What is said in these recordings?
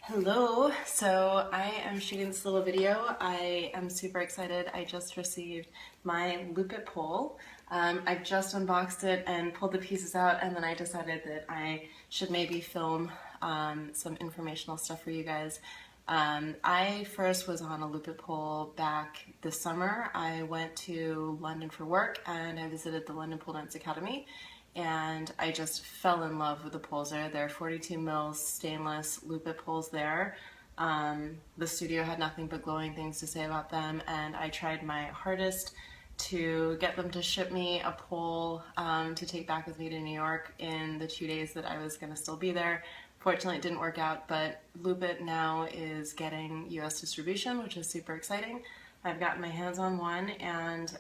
Hello, so I am shooting this little video. I am super excited. I just received my Lupit Pole. I just unboxed it and pulled the pieces out, and then I decided that I should maybe film some informational stuff for you guys. I first was on a Lupit Pole back this summer. I went to London for work and I visited the London Pole Dance Academy. And I just fell in love with the poles there. There are 42 mils stainless Lupit poles there. The studio had nothing but glowing things to say about them, and I tried my hardest to get them to ship me a pole to take back with me to New York in the 2 days that I was going to still be there. Fortunately, it didn't work out, but Lupit now is getting US distribution, which is super exciting. I've gotten my hands on one, and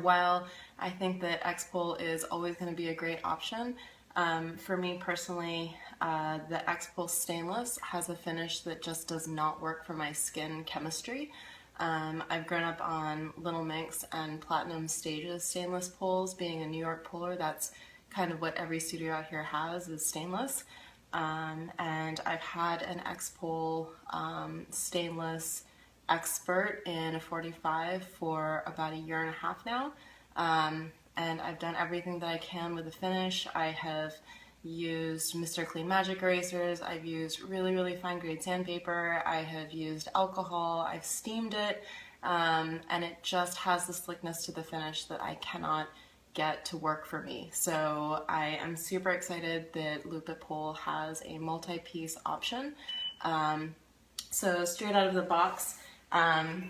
while I think that X-Pole is always going to be a great option, for me personally, the X-Pole stainless has a finish that just does not work for my skin chemistry. I've grown up on Little Minx and Platinum Stages stainless poles. Being a New York poler, that's kind of what every studio out here has, is stainless. And I've had an X-Pole stainless expert in a 45 for about a year and a half now, and I've done everything that I can with the finish. I have used Mr. Clean Magic erasers, I've used really fine grade sandpaper, I have used alcohol, I've steamed it, and it just has the slickness to the finish that I cannot get to work for me. So I am super excited that Lupit Pole has a multi-piece option. So straight out of the box,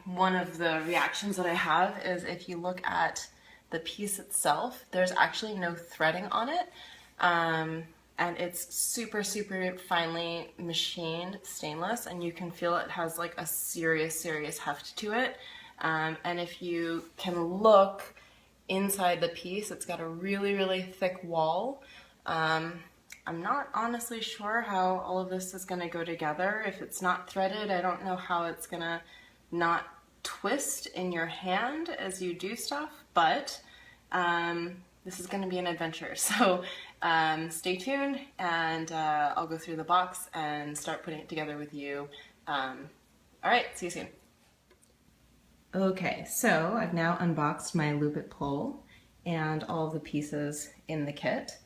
one of the reactions that I have is if you look at the piece itself, there's actually no threading on it, and it's super finely machined stainless, and you can feel it has like a serious heft to it. And if you can look inside the piece, it's got a really thick wall. I'm not honestly sure how all of this is going to go together. If it's not threaded, I don't know how it's going to not twist in your hand as you do stuff, but this is going to be an adventure. So stay tuned, and I'll go through the box and start putting it together with you. Alright, see you soon. Okay, so I've now unboxed my Lupit Pole and all of the pieces in the kit.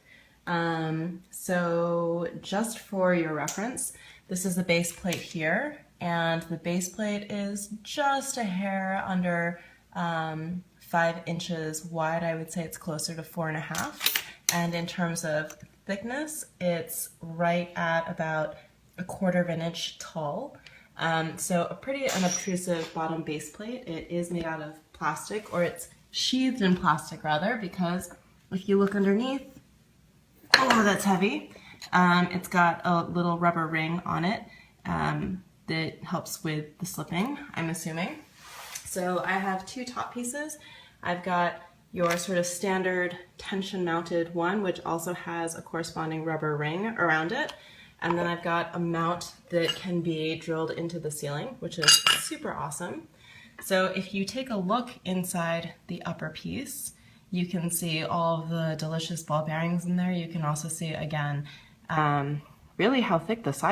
So just for your reference, this is the base plate here, and the base plate is just a hair under 5 inches wide. I would say it's closer to 4.5, and in terms of thickness, it's right at about 1/4 inch tall. So a pretty unobtrusive bottom base plate. It is made out of plastic, or it's sheathed in plastic rather, because if you look underneath, oh, that's heavy. It's got a little rubber ring on it that helps with the slipping, I'm assuming. So I have 2 top pieces. I've got your sort of standard tension mounted one, which also has a corresponding rubber ring around it. And then I've got a mount that can be drilled into the ceiling, which is super awesome. So if you take a look inside the upper piece, you can see all of the delicious ball bearings in there. You can also see, again, really how thick the side